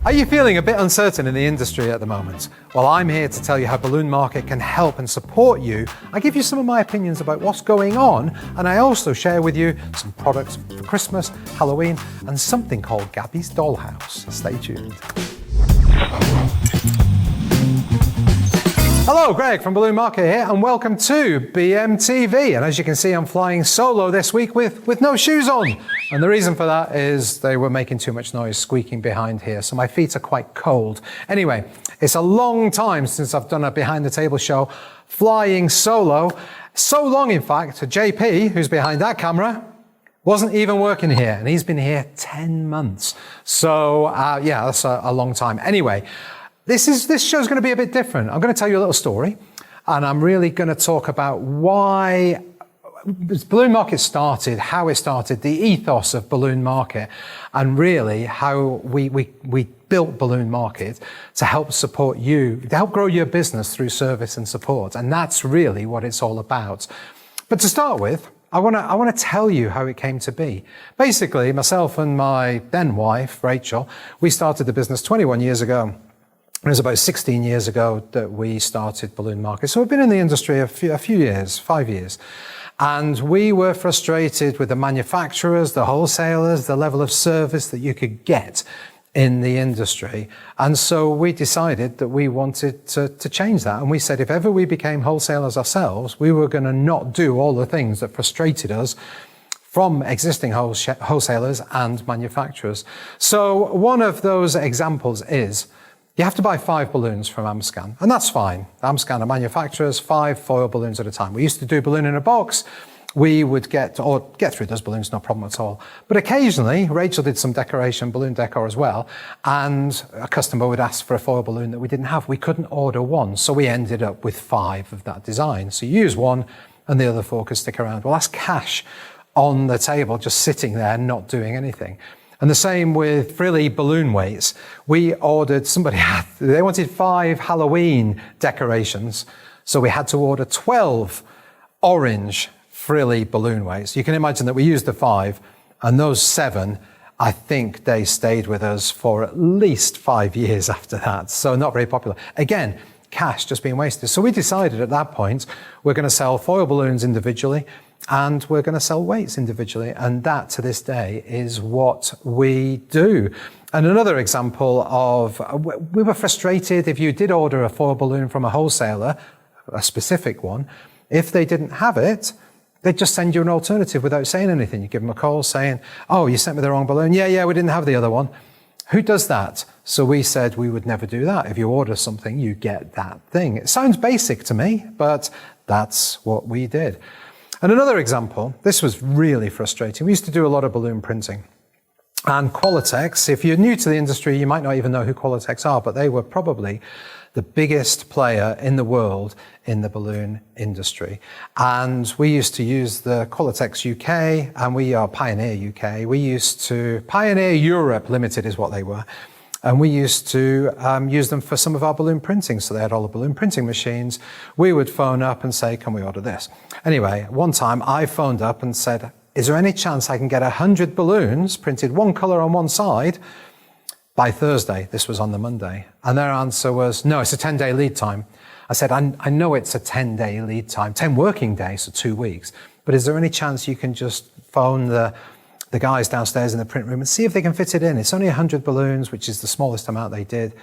Are you feeling a bit uncertain in the industry at the moment? Well, I'm here to tell you how Balloon Market can help and support you. I give you some of my opinions about what's going on, and I also share with you some products for Christmas, Halloween, and something called Gabby's Dollhouse. Stay tuned. Hello, Greg from Balloon Market here, and welcome to BMTV. And as you can see, I'm flying solo this week with no shoes on. And the reason for that is they were making too much noise squeaking behind here, so my feet are quite cold. Anyway, it's a long time since I've done a behind the table show flying solo. So long, in fact, JP, who's behind that camera, wasn't even working here, and he's been here 10 months. So yeah, that's a long time. Anyway, this show's going to be a bit different. I'm going to tell you a little story, and I'm really going to talk about why Balloon Market started, how it started, the ethos of Balloon Market, and really how we built Balloon Market to help support you, to help grow your business through service and support. And that's really what it's all about. But to start with, I want to tell you how it came to be. Basically, myself and my then wife, Rachel, we started the business 21 years ago. It was about 16 years ago that we started Balloon Market. So we've been in the industry a few years, 5 years. And we were frustrated with the manufacturers, the wholesalers, the level of service that you could get in the industry. And so we decided that we wanted to change that. And we said if ever we became wholesalers ourselves, we were going to not do all the things that frustrated us from existing wholesalers and manufacturers. So one of those examples is you have to buy 5 balloons from Amscan, and that's fine. Amscan are manufacturers, 5 foil balloons at a time. We used to do balloon in a box. We would get through those balloons, no problem at all. But occasionally, Rachel did some decoration, balloon decor as well, and a customer would ask for a foil balloon that we didn't have. We couldn't order one, so we ended up with 5 of that design. So you use one, and the other 4 could stick around. Well, that's cash on the table, just sitting there, not doing anything. And the same with frilly balloon weights. We ordered, they wanted 5 Halloween decorations. So we had to order 12 orange frilly balloon weights. You can imagine that we used the 5, and those 7, I think they stayed with us for at least 5 years after that. So not very popular. Again, cash just being wasted. So we decided at that point, we're going to sell foil balloons individually, and we're going to sell weights individually. And that, to this day, is what we do. And another example of, we were frustrated if you did order a foil balloon from a wholesaler, a specific one, if they didn't have it, they'd just send you an alternative without saying anything. You give them a call saying, oh, you sent me the wrong balloon. Yeah, we didn't have the other one. Who does that? So we said we would never do that. If you order something, you get that thing. It sounds basic to me, but that's what we did. And another example, this was really frustrating. We used to do a lot of balloon printing. And Qualitex, if you're new to the industry, you might not even know who Qualitex are, but they were probably the biggest player in the world in the balloon industry. And we used to use the Qualitex UK, and we are Pioneer UK. We used to, Pioneer Europe Limited is what they were. And we used to use them for some of our balloon printing. So they had all the balloon printing machines. We would phone up and say, can we order this? Anyway, one time I phoned up and said, is there any chance I can get 100 balloons printed one color on one side by Thursday? This was on the Monday. And their answer was, no, it's a 10-day lead time. I said, I know it's a 10-day lead time, 10 working days, so 2 weeks. But is there any chance you can just phone the guys downstairs in the print room and see if they can fit it in? It's only 100 balloons, which is the smallest amount they did,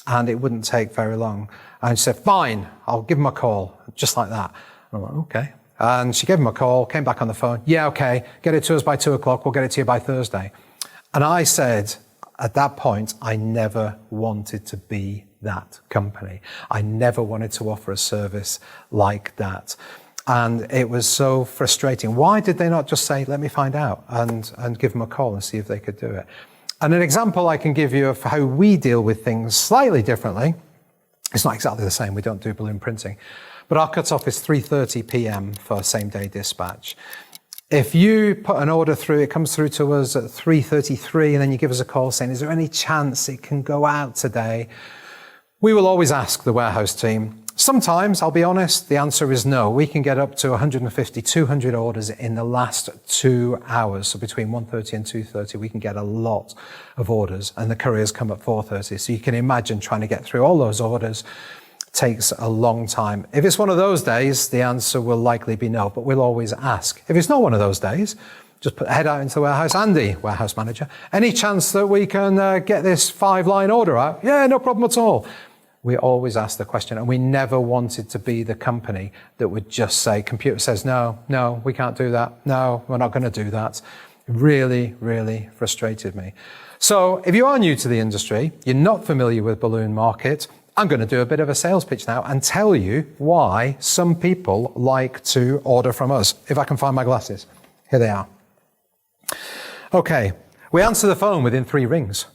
and it wouldn't take very long. And she said, fine, I'll give them a call, just like that. And I'm like, okay. And she gave him a call, came back on the phone. Yeah, okay, get it to us by 2 o'clock. We'll get it to you by Thursday. And I said, at that point, I never wanted to be that company. I never wanted to offer a service like that. And it was so frustrating. Why did they not just say, let me find out, and give them a call and see if they could do it? And an example I can give you of how we deal with things slightly differently. It's not exactly the same. We don't do balloon printing. But our cut-off is 3:30 p.m. for same-day dispatch. If you put an order through, it comes through to us at 3:33, and then you give us a call saying, is there any chance it can go out today? We will always ask the warehouse team, Sometimes, I'll be honest, the answer is no. We can get up to 150, 200 orders in the last 2 hours. So between 1:30 and 2:30, we can get a lot of orders, and the couriers come at 4:30. So you can imagine trying to get through all those orders takes a long time. If it's one of those days, the answer will likely be no, but we'll always ask. If it's not one of those days, just head out into the warehouse. Andy, warehouse manager, any chance that we can get this 5-line order out? Yeah, no problem at all. We always ask the question, and we never wanted to be the company that would just say, computer says, no, we can't do that. No, we're not going to do that. It really, really frustrated me. So if you are new to the industry, you're not familiar with balloon market, I'm going to do a bit of a sales pitch now and tell you why some people like to order from us. If I can find my glasses. Here they are. Okay, we answer the phone within 3 rings.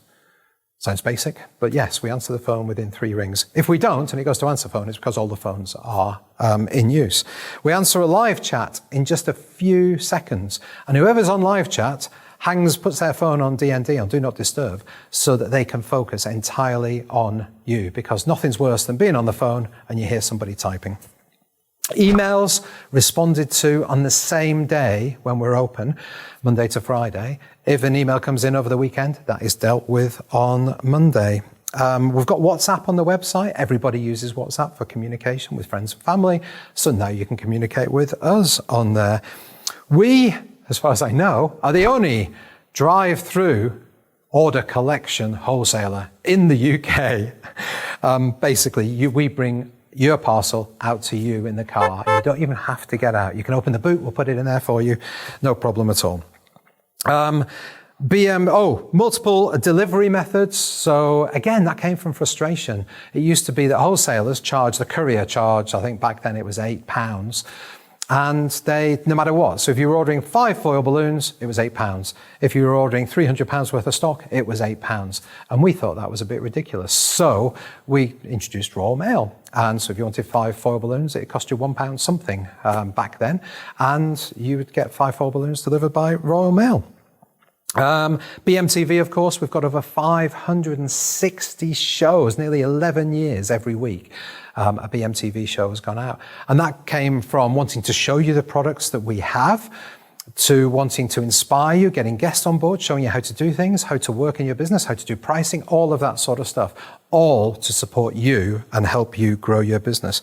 Sounds basic, but yes, we answer the phone within 3 rings. If we don't, and it goes to answer phone, it's because all the phones are in use. We answer a live chat in just a few seconds, and whoever's on live chat puts their phone on DND, on Do Not Disturb, so that they can focus entirely on you, because nothing's worse than being on the phone and you hear somebody typing. Emails responded to on the same day when we're open, Monday to Friday. If an email comes in over the weekend, that is dealt with on Monday. We've got WhatsApp on the website. Everybody uses WhatsApp for communication with friends and family, so now you can communicate with us on there. We, as far as I know, are the only drive-through order collection wholesaler in the UK. Basically, we bring your parcel out to you in the car. You don't even have to get out. You can open the boot, we'll put it in there for you. No problem at all. Multiple delivery methods. So again, that came from frustration. It used to be that wholesalers the courier charge, I think back then it was £8. And no matter what. So if you were ordering 5 foil balloons, it was £8. If you were ordering £300 worth of stock, it was £8. And we thought that was a bit ridiculous. So we introduced Royal Mail. And so if you wanted 5 foil balloons, it cost you £1 something back then. And you would get 5 foil balloons delivered by Royal Mail. BMTV, of course, we've got over 560 shows, nearly 11 years every week. A BMTV show has gone out. And that came from wanting to show you the products that we have, to wanting to inspire you, getting guests on board, showing you how to do things, how to work in your business, how to do pricing, all of that sort of stuff, all to support you and help you grow your business.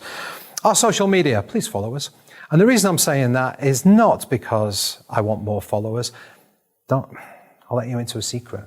Our social media, please follow us. And the reason I'm saying that is not because I want more followers. I'll let you into a secret.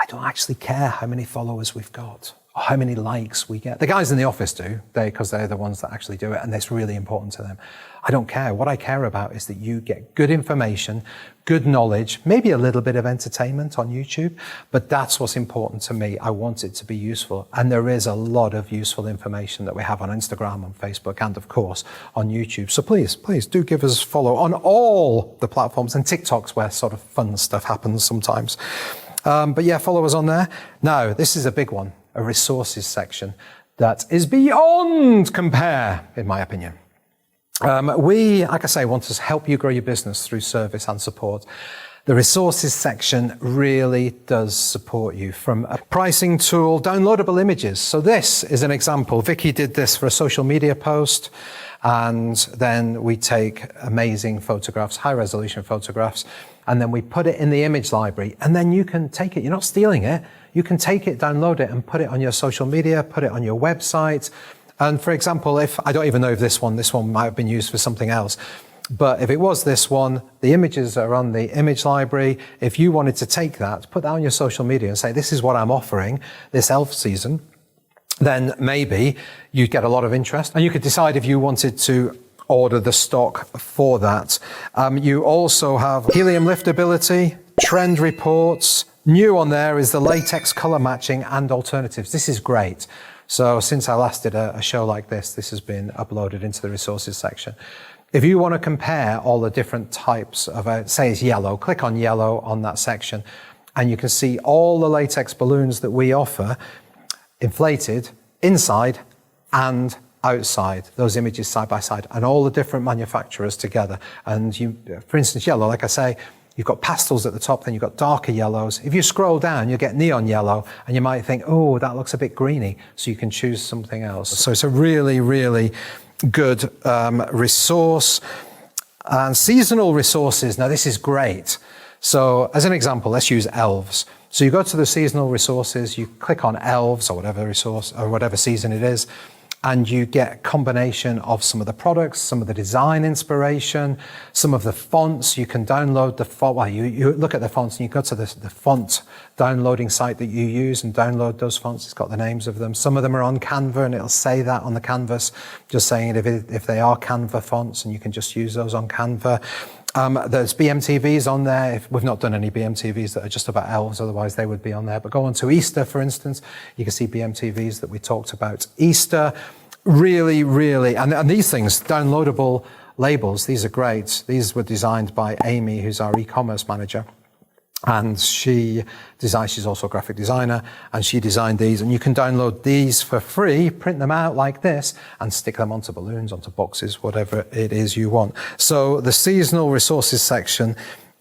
I don't actually care how many followers we've got or how many likes we get. The guys in the office do, because they're the ones that actually do it, and it's really important to them. I don't care. What I care about is that you get good information, good knowledge, maybe a little bit of entertainment on YouTube, but that's what's important to me. I want it to be useful. And there is a lot of useful information that we have on Instagram, on Facebook, and of course on YouTube. So please do give us a follow on all the platforms, and TikTok's where sort of fun stuff happens sometimes. But yeah, follow us on there. Now, this is a big one, a resources section that is beyond compare, in my opinion. We, like I say, want to help you grow your business through service and support. The resources section really does support you, from a pricing tool, downloadable images. So this is an example. Vicky did this for a social media post, and then we take amazing photographs, high resolution photographs, and then we put it in the image library, and then you can take it. You're not stealing it. You can take it, download it, and put it on your social media, put it on your website. And for example, I don't even know if this one might have been used for something else, but if it was this one, the images are on the image library. If you wanted to take that, put that on your social media and say, this is what I'm offering this elf season, then maybe you'd get a lot of interest, and you could decide if you wanted to order the stock for that. You also have helium liftability, trend reports. New on there is the latex color matching and alternatives. This is great. So since I last did a show like this has been uploaded into the resources section. If you want to compare all the different types of, say it's yellow, click on yellow on that section, and you can see all the latex balloons that we offer, inflated, inside and outside, those images side by side, and all the different manufacturers together. And you, for instance, yellow, like I say, You've got pastels at the top, then you've got darker yellows. If you scroll down, you get neon yellow, and you might think, oh, that looks a bit greeny, so you can choose something else. So it's a really, really good resource. And seasonal resources, now this is great. So as an example, let's use elves. So you go to the seasonal resources, you click on elves or whatever resource or whatever season it is, and you get a combination of some of the products, some of the design inspiration, some of the fonts. You can download the font. Well, you look at the fonts and you go to the font downloading site that you use and download those fonts. It's got the names of them. Some of them are on Canva and it'll say that on the canvas, just saying if they are Canva fonts, and you can just use those on Canva. There's BMTVs on there. We've not done any BMTVs that are just about elves, otherwise they would be on there. But go on to Easter, for instance. You can see BMTVs that we talked about. Easter, really, really, and these things, downloadable labels, these are great. These were designed by Amy, who's our e-commerce manager. And she's also a graphic designer, and she designed these, and you can download these for free, print them out like this, and stick them onto balloons, onto boxes, whatever it is you want. So the seasonal resources section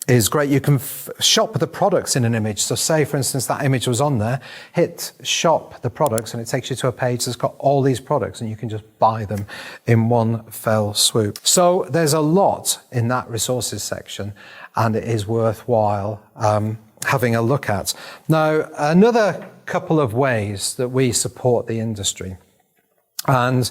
is great. You can shop the products in an image. So say, for instance, that image was on there, hit shop the products, and it takes you to a page that's got all these products, and you can just buy them in one fell swoop. So there's a lot in that resources section, and it is worthwhile having a look at. Now, another couple of ways that we support the industry, and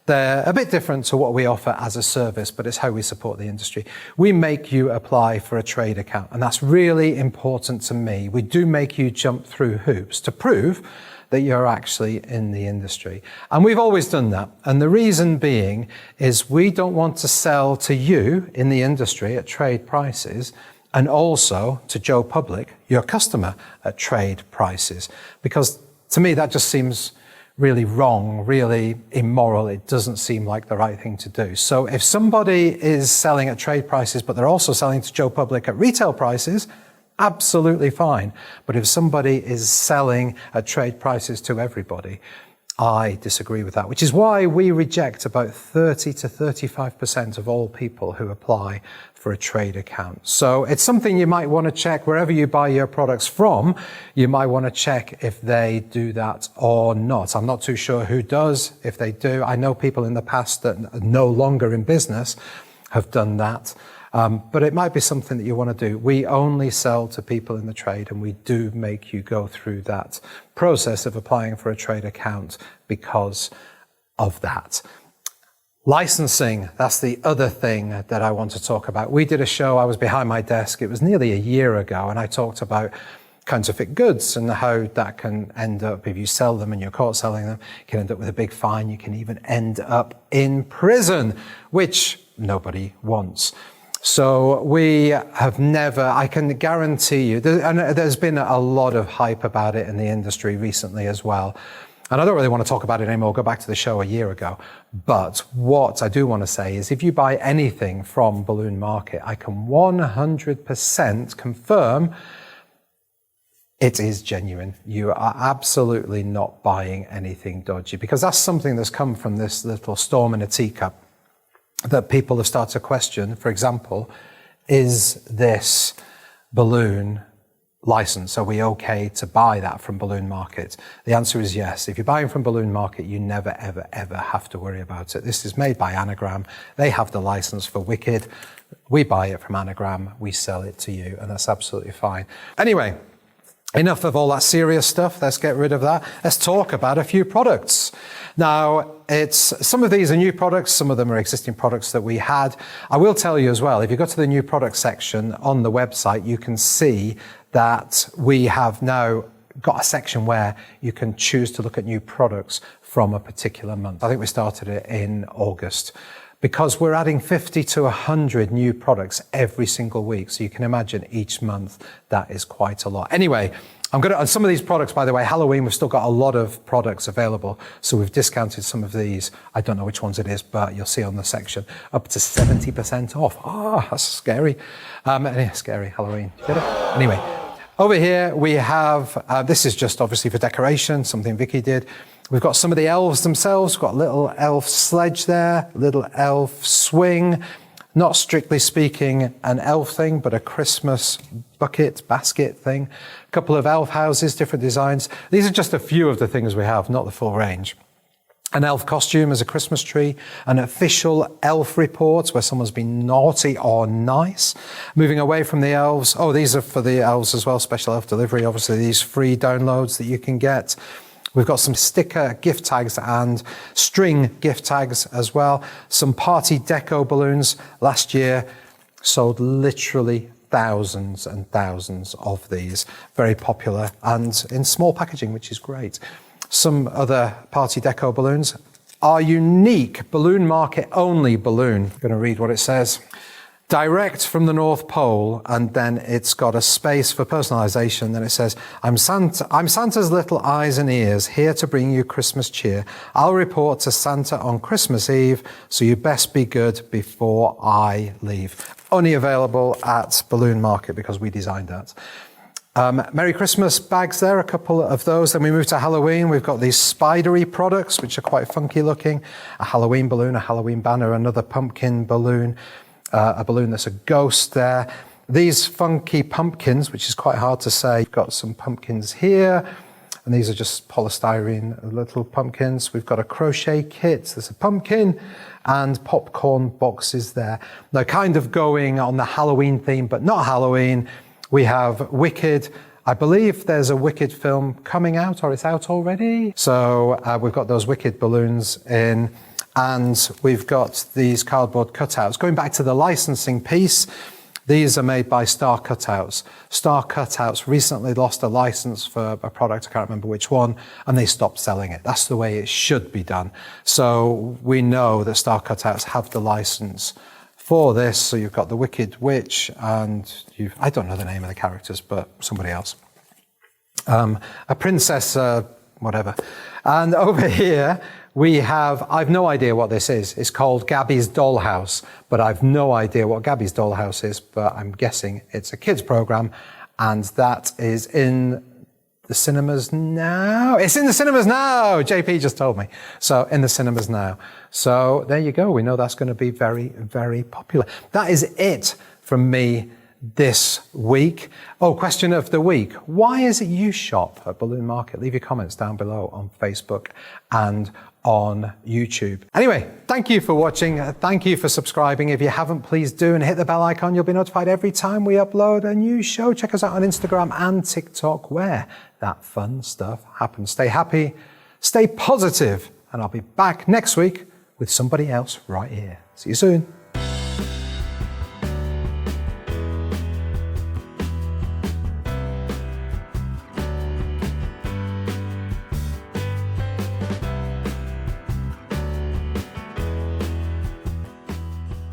they're a bit different to what we offer as a service, but it's how we support the industry. We make you apply for a trade account, and that's really important to me. We do make you jump through hoops to prove that you're actually in the industry. And we've always done that. And the reason being is we don't want to sell to you in the industry at trade prices, and also to Joe Public, your customer, at trade prices. Because to me, that just seems really wrong, really immoral. It doesn't seem like the right thing to do. So if somebody is selling at trade prices, but they're also selling to Joe Public at retail prices, absolutely fine. But if somebody is selling at trade prices to everybody, I disagree with that, which is why we reject about 30 to 35% of all people who apply for a trade account. So it's something you might want to check wherever you buy your products from. You might want to check if they do that or not. I'm not too sure who does, if they do. I know people in the past that are no longer in business have done that. But it might be something that you want to do. We only sell to people in the trade, and we do make you go through that process of applying for a trade account because of that. Licensing, that's the other thing that I want to talk about. We did a show, I was behind my desk, it was nearly a year ago, and I talked about counterfeit goods and how that can end up, if you sell them and you're caught selling them, you can end up with a big fine. You can even end up in prison, which nobody wants. So we have never, I can guarantee you, and there's been a lot of hype about it in the industry recently as well. And I don't really want to talk about it anymore, go back to the show a year ago. But what I do want to say is if you buy anything from Balloon Market, I can 100% confirm it is genuine. You are absolutely not buying anything dodgy, because that's something that's come from this little storm in a teacup that people have started to question. For example, is this balloon license? Are we okay to buy that from Balloon Market? The answer is yes. If you're buying from Balloon Market, you never, ever, ever have to worry about it. This is made by Anagram. They have the license for Wicked. We buy it from Anagram. We sell it to you, and that's absolutely fine. Anyway, enough of all that serious stuff. Let's get rid of that. Let's talk about a few products. Now, some of these are new products, some of them are existing products that we had. I will tell you as well, if you go to the new product section on the website, you can see that we have now got a section where you can choose to look at new products from a particular month. I think we started it in August, because we're adding 50 to 100 new products every single week. So you can imagine each month, that is quite a lot. Anyway, on some of these products, by the way, Halloween, we've still got a lot of products available. So we've discounted some of these. I don't know which ones it is, but you'll see on the section, up to 70% off. That's scary. Scary Halloween. Get it? Anyway, over here we have, this is just obviously for decoration, something Vicky did. We've got some of the elves themselves. We've got a little elf sledge there, little elf swing. Not strictly speaking an elf thing, but a Christmas basket thing. A couple of elf houses, different designs. These are just a few of the things we have, not the full range. An elf costume as a Christmas tree, an official elf report where someone's been naughty or nice. Moving away from the elves. Oh, these are for the elves as well, special elf delivery. Obviously, these free downloads that you can get. We've got some sticker gift tags and string gift tags as well. Some party deco balloons. Last year, sold literally thousands and thousands of these. Very popular and in small packaging, which is great. Some other party deco balloons. Our unique Balloon Market only balloon. I'm going to read what it says. Direct from the North Pole, and then it's got a space for personalization. Then it says, I'm Santa's little eyes and ears, here to bring you Christmas cheer. I'll report to Santa on Christmas Eve, so you best be good before I leave. Only available at Balloon Market because we designed that. Merry Christmas bags there, a couple of those. Then we move to Halloween. We've got these spidery products, which are quite funky looking. A Halloween balloon, a Halloween banner, another pumpkin balloon, a balloon that's a ghost there. These funky pumpkins, which is quite hard to say. We've got some pumpkins here, and these are just polystyrene little pumpkins. We've got a crochet kit. There's a pumpkin and popcorn boxes there. They're kind of going on the Halloween theme, but not Halloween. We have Wicked. I believe there's a Wicked film coming out, or it's out already. So we've got those Wicked balloons in, and we've got these cardboard cutouts. Going back to the licensing piece, these are made by Star Cutouts. Star Cutouts recently lost a license for a product, I can't remember which one, and they stopped selling it. That's the way it should be done. So we know that Star Cutouts have the license for this. So you've got the Wicked Witch, and I don't know the name of the characters, but somebody else. A princess, whatever. And over here we have, I've no idea what this is. It's called Gabby's Dollhouse, but I've no idea what Gabby's Dollhouse is, but I'm guessing it's a kids program, and that is in the cinemas now. It's in the cinemas now. JP just told me. So in the cinemas now. So there you go. We know that's going to be very, very popular. That is it from me this week. Oh, question of the week. Why is it you shop at Balloon Market? Leave your comments down below on Facebook and on YouTube. Anyway, thank you for watching. Thank you for subscribing. If you haven't, please do, and hit the bell icon. You'll be notified every time we upload a new show. Check us out on Instagram and TikTok, where that fun stuff happens. Stay happy, stay positive, and I'll be back next week with somebody else right here. See you soon.